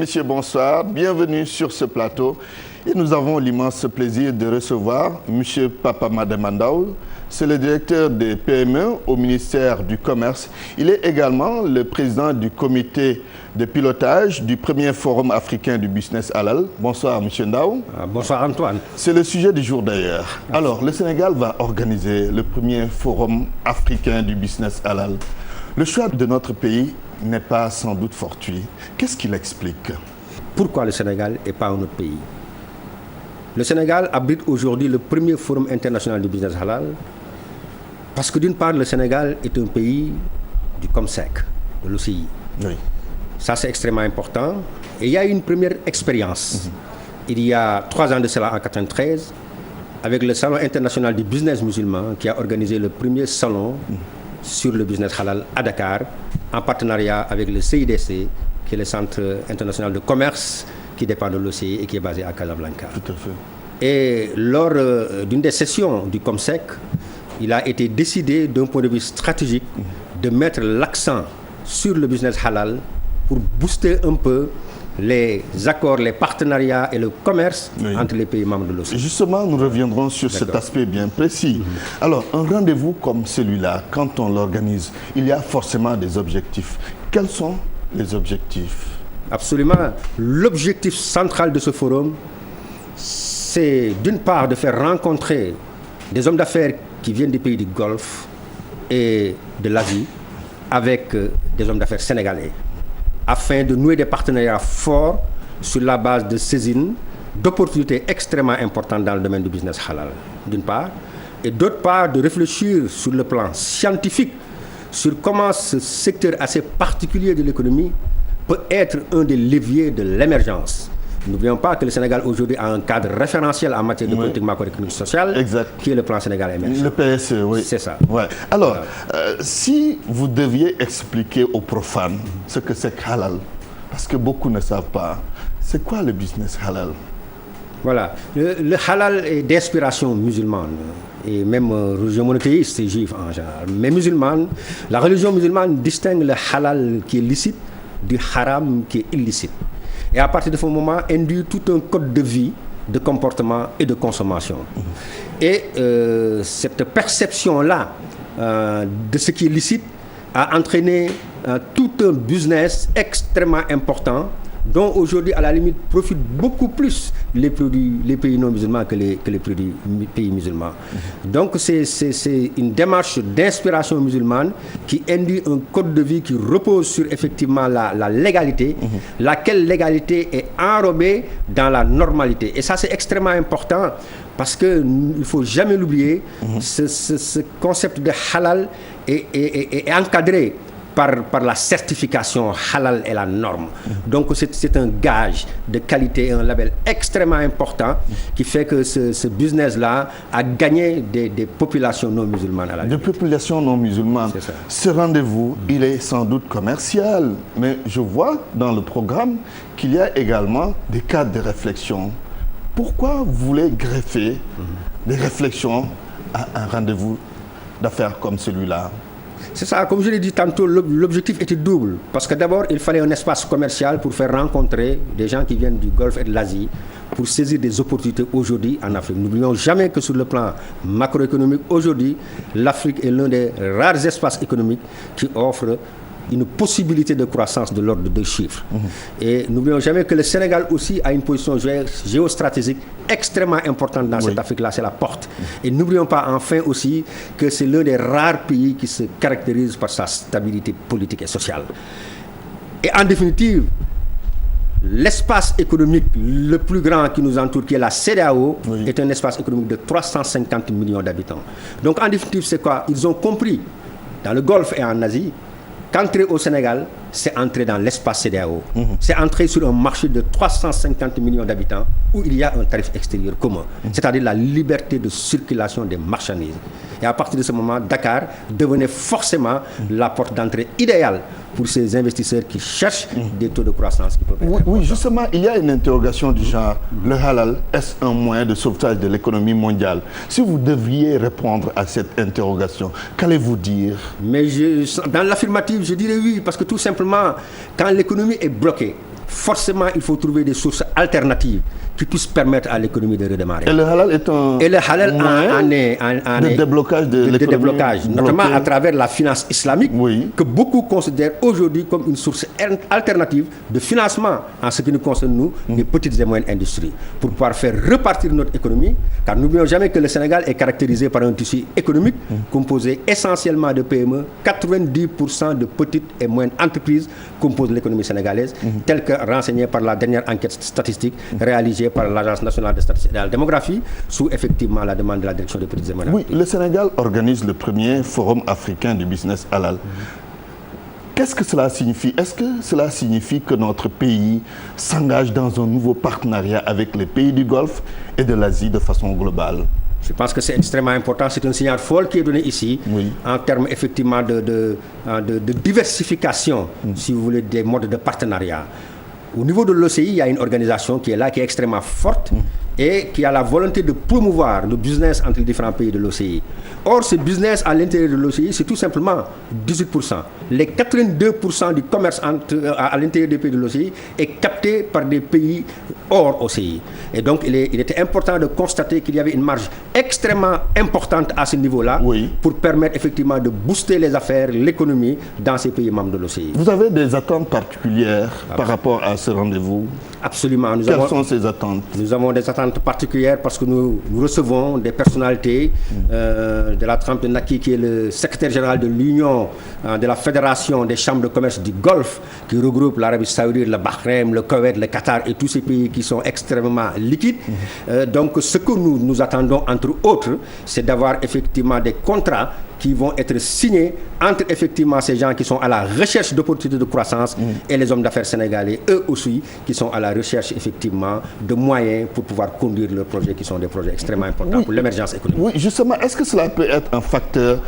Monsieur, bonsoir. Bienvenue sur ce plateau. Et nous avons l'immense plaisir de recevoir Monsieur Papa Mademba Ndao. C'est le directeur des PME au ministère du Commerce. Il est également le président du comité de pilotage du premier forum africain du business halal. Bonsoir, Monsieur Ndao. Bonsoir, Antoine. C'est le sujet du jour d'ailleurs. Alors, le Sénégal va organiser le premier forum africain du business halal. Le choix de notre pays n'est pas sans doute fortuit. Qu'est-ce qu'il explique? Pourquoi le Sénégal et pas un autre pays? Le Sénégal abrite aujourd'hui le premier forum international du business halal parce que d'une part, le Sénégal est un pays du COMSEC, de l'OCI. Oui. Ça, c'est extrêmement important. Et il y a une première expérience. Il y a 3 ans de cela, en 1993, avec le Salon international du business musulman qui a organisé le premier salon sur le business halal à Dakar, en partenariat avec le CIDC, qui est le Centre international de commerce qui dépend de l'OCI et qui est basé à Casablanca. Tout à fait. Et lors d'une des sessions du COMSEC, il a été décidé d'un point de vue stratégique de mettre l'accent sur le business halal pour booster un peu les accords, les partenariats et le commerce entre les pays membres de l'OCI. Justement, nous reviendrons sur cet aspect bien précis. Alors, un rendez-vous comme celui-là, quand on l'organise, il y a forcément des objectifs. Quels sont les objectifs? Absolument. L'objectif central de ce forum, c'est d'une part de faire rencontrer des hommes d'affaires qui viennent des pays du Golfe et de l'Asie avec des hommes d'affaires sénégalais, afin de nouer des partenariats forts sur la base de saisines, d'opportunités extrêmement importantes dans le domaine du business halal, d'une part, et d'autre part, de réfléchir sur le plan scientifique sur comment ce secteur assez particulier de l'économie peut être un des leviers de l'émergence. N'oublions pas que le Sénégal aujourd'hui a un cadre référentiel en matière de politique macroéconomique sociale, qui est le plan Sénégal émergent. Le PSE, oui. C'est ça. Ouais. Alors, si vous deviez expliquer aux profanes ce que c'est que halal, parce que beaucoup ne savent pas, c'est quoi le business halal? Voilà. Le halal est d'inspiration musulmane et même religion monothéiste et juive en général. Mais musulmane, la religion musulmane distingue le halal qui est licite du haram qui est illicite. Et à partir de ce moment, induit tout un code de vie, de comportement et de consommation. Et cette perception-là de ce qui est licite a entraîné tout un business extrêmement important dont aujourd'hui, à la limite, profitent beaucoup plus les pays non musulmans que les pays musulmans. Donc, c'est une démarche d'inspiration musulmane qui induit un code de vie qui repose sur effectivement la légalité, laquelle légalité est enrobée dans la normalité. Et ça, c'est extrêmement important parce qu'il ne faut jamais l'oublier, ce concept de halal est encadré par la certification halal et la norme. Donc c'est un gage de qualité, un label extrêmement important qui fait que ce business-là a gagné des populations non musulmanes. Des populations non musulmanes. Ce rendez-vous, il est sans doute commercial, mais je vois dans le programme qu'il y a également des cadres de réflexion. Pourquoi vous voulez greffer des réflexions à un rendez-vous d'affaires comme celui-là? C'est ça, comme je l'ai dit tantôt, l'objectif était double. Parce que d'abord, il fallait un espace commercial pour faire rencontrer des gens qui viennent du Golfe et de l'Asie pour saisir des opportunités aujourd'hui en Afrique. N'oublions jamais que sur le plan macroéconomique, aujourd'hui, l'Afrique est l'un des rares espaces économiques qui offre une possibilité de croissance de l'ordre de 2 chiffres. Et n'oublions jamais que le Sénégal aussi a une position géostratégique extrêmement importante dans cette Afrique-là, c'est la porte. Et n'oublions pas enfin aussi que c'est l'un des rares pays qui se caractérise par sa stabilité politique et sociale. Et en définitive, l'espace économique le plus grand qui nous entoure, qui est la CEDEAO, est un espace économique de 350 millions d'habitants. Donc en définitive, c'est quoi? Ils ont compris, dans le Golfe et en Asie, qu'entrer au Sénégal, c'est entrer dans l'espace CEDEAO. C'est entrer sur un marché de 350 millions d'habitants où il y a un tarif extérieur commun, c'est-à-dire la liberté de circulation des marchandises. Et à partir de ce moment, Dakar devenait forcément la porte d'entrée idéale pour ces investisseurs qui cherchent des taux de croissance qui peuvent être Oui, justement, il y a une interrogation du genre, le halal, est-ce un moyen de sauvetage de l'économie mondiale? Si vous deviez répondre à cette interrogation, qu'allez-vous dire? Mais dans l'affirmative, je dirais oui, parce que tout simplement, quand l'économie est bloquée, forcément il faut trouver des sources alternatives qui puissent permettre à l'économie de redémarrer. Et le halal est un moyen de déblocage de l'économie, notamment à travers la finance islamique, oui, que beaucoup considèrent aujourd'hui comme une source alternative de financement en ce qui nous concerne, nous, les petites et moyennes industries, pour pouvoir faire repartir notre économie, car n'oublions jamais que le Sénégal est caractérisé par un tissu économique composé essentiellement de PME. 90% de petites et moyennes entreprises composent l'économie sénégalaise, telle que renseignée par la dernière enquête statistique réalisée par l'Agence nationale de statistique et de la démographie, sous effectivement la demande de la direction des petites et moyennes entreprises. Oui, le Sénégal organise le premier forum africain du business halal. Qu'est-ce que cela signifie? Est-ce que cela signifie que notre pays s'engage dans un nouveau partenariat avec les pays du Golfe et de l'Asie de façon globale? Je pense que c'est extrêmement important. C'est un signal fort qui est donné ici, oui, en termes effectivement de diversification, si vous voulez, des modes de partenariat. Au niveau de l'OCI, il y a une organisation qui est là, qui est extrêmement forte et qui a la volonté de promouvoir le business entre les différents pays de l'OCI. Or, ce business à l'intérieur de l'OCI, c'est tout simplement 18%. Les 82% du commerce à l'intérieur des pays de l'OCI est capté par des pays hors OCI. Et donc, il était important de constater qu'il y avait une marge extrêmement importante à ce niveau-là, oui, pour permettre effectivement de booster les affaires, l'économie dans ces pays membres de l'OCI. Vous avez des attentes particulières par rapport à ce rendez-vous? Absolument. Quelles sont ces attentes? Nous avons des attentes particulières parce que nous recevons des personnalités de la trempe de Naki, qui est le secrétaire général de l'Union de la Fédération des chambres de commerce du Golfe, qui regroupe l'Arabie Saoudite, le Bahreïn, le Koweït, le Qatar et tous ces pays qui sont extrêmement liquides. Donc ce que nous attendons, entre autres, c'est d'avoir effectivement des contrats qui vont être signés entre effectivement ces gens qui sont à la recherche d'opportunités de croissance et les hommes d'affaires sénégalais, eux aussi, qui sont à la recherche effectivement de moyens pour pouvoir conduire leurs projets, qui sont des projets extrêmement importants pour l'émergence économique. Oui, justement, est-ce que cela peut être un facteur,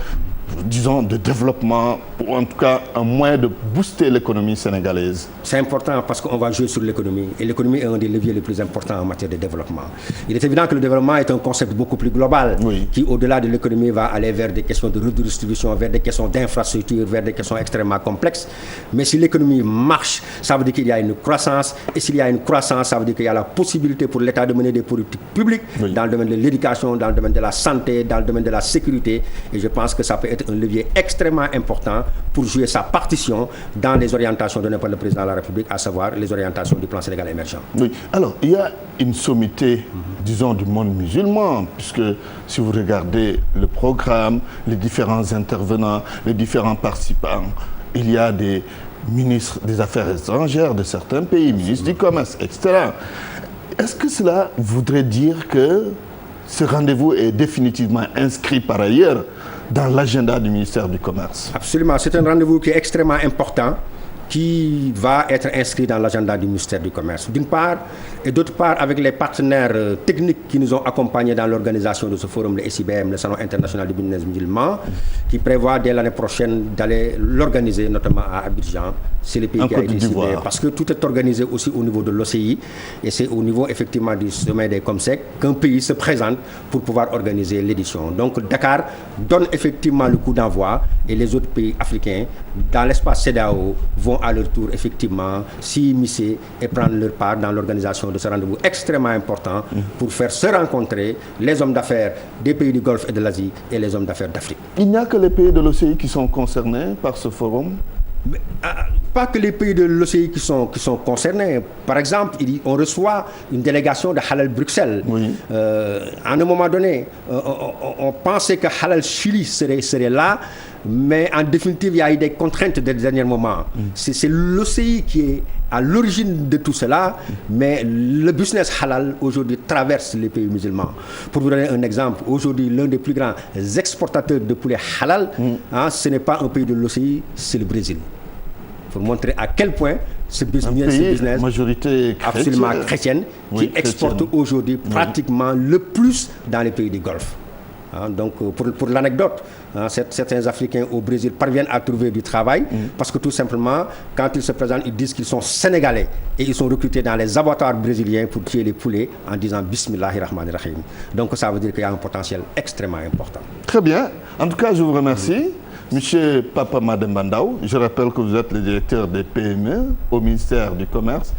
disons, de développement, ou en tout cas un moyen de booster l'économie sénégalaise? C'est important parce qu'on va jouer sur l'économie. Et l'économie est un des leviers les plus importants en matière de développement. Il est évident que le développement est un concept beaucoup plus global, oui, qui, au-delà de l'économie, va aller vers des questions de redistribution, vers des questions d'infrastructure, vers des questions extrêmement complexes. Mais si l'économie marche, ça veut dire qu'il y a une croissance. Et s'il y a une croissance, ça veut dire qu'il y a la possibilité pour l'État de mener des politiques publiques, oui, dans le domaine de l'éducation, dans le domaine de la santé, dans le domaine de la sécurité. Et je pense que ça peut être un levier extrêmement important pour jouer sa partition dans les orientations données par le président de la République, à savoir les orientations du plan Sénégal émergent. Oui. Alors, il y a une sommité, disons, du monde musulman, puisque si vous regardez le programme, les différents intervenants, les différents participants, il y a des ministres des Affaires étrangères de certains pays, ministres du Commerce, etc. Est-ce que cela voudrait dire que ce rendez-vous est définitivement inscrit par ailleurs dans l'agenda du ministère du Commerce? Absolument, c'est un rendez-vous qui est extrêmement important, qui va être inscrit dans l'agenda du ministère du Commerce, d'une part, et d'autre part avec les partenaires techniques qui nous ont accompagnés dans l'organisation de ce forum, le SIBM, le Salon international du business musulman, qui prévoit dès l'année prochaine d'aller l'organiser, notamment à Abidjan. C'est le pays qui a été ciblé, parce que tout est organisé aussi au niveau de l'OCI, et c'est au niveau effectivement du sommet des COMSEC qu'un pays se présente pour pouvoir organiser l'édition. Donc Dakar donne effectivement le coup d'envoi, et les autres pays africains, dans l'espace CEDEAO, vont à leur tour effectivement s'y immiscer et prendre leur part dans l'organisation de ce rendez-vous extrêmement important pour faire se rencontrer les hommes d'affaires des pays du Golfe et de l'Asie et les hommes d'affaires d'Afrique. Il n'y a que les pays de l'OCI qui sont concernés par ce forum? Mais, pas que les pays de l'OCI qui sont concernés. Par exemple, on reçoit une délégation de Halal Bruxelles. Oui. À un moment donné, on pensait que Halal Chili serait là, mais en définitive, il y a eu des contraintes des derniers moments. C'est l'OCI qui est à l'origine de tout cela, mais le business halal aujourd'hui traverse les pays musulmans. Pour vous donner un exemple, aujourd'hui, l'un des plus grands exportateurs de poulet halal, ce n'est pas un pays de l'OCI, c'est le Brésil. Pour montrer à quel point ce business majorité chrétienne, absolument chrétienne, oui, qui exporte aujourd'hui pratiquement le plus dans les pays du Golfe. Donc pour l'anecdote, certains Africains au Brésil parviennent à trouver du travail parce que tout simplement, quand ils se présentent, ils disent qu'ils sont sénégalais et ils sont recrutés dans les abattoirs brésiliens pour tuer les poulets en disant Bismillahirrahmanirrahim. Donc ça veut dire qu'il y a un potentiel extrêmement important. Très bien. En tout cas, je vous remercie. Monsieur Papa Mademba Ndao, je rappelle que vous êtes le directeur des PME au ministère du Commerce,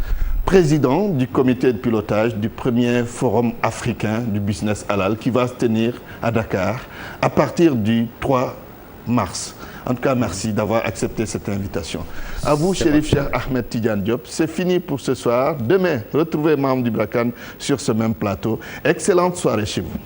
président du comité de pilotage du premier forum africain du business halal qui va se tenir à Dakar à partir du 3 mars. En tout cas, merci d'avoir accepté cette invitation. À vous, Chérif Cheikh Ahmed Tidiane Diop. C'est fini pour ce soir. Demain, retrouvez Mame Djibril Kane sur ce même plateau. Excellente soirée chez vous.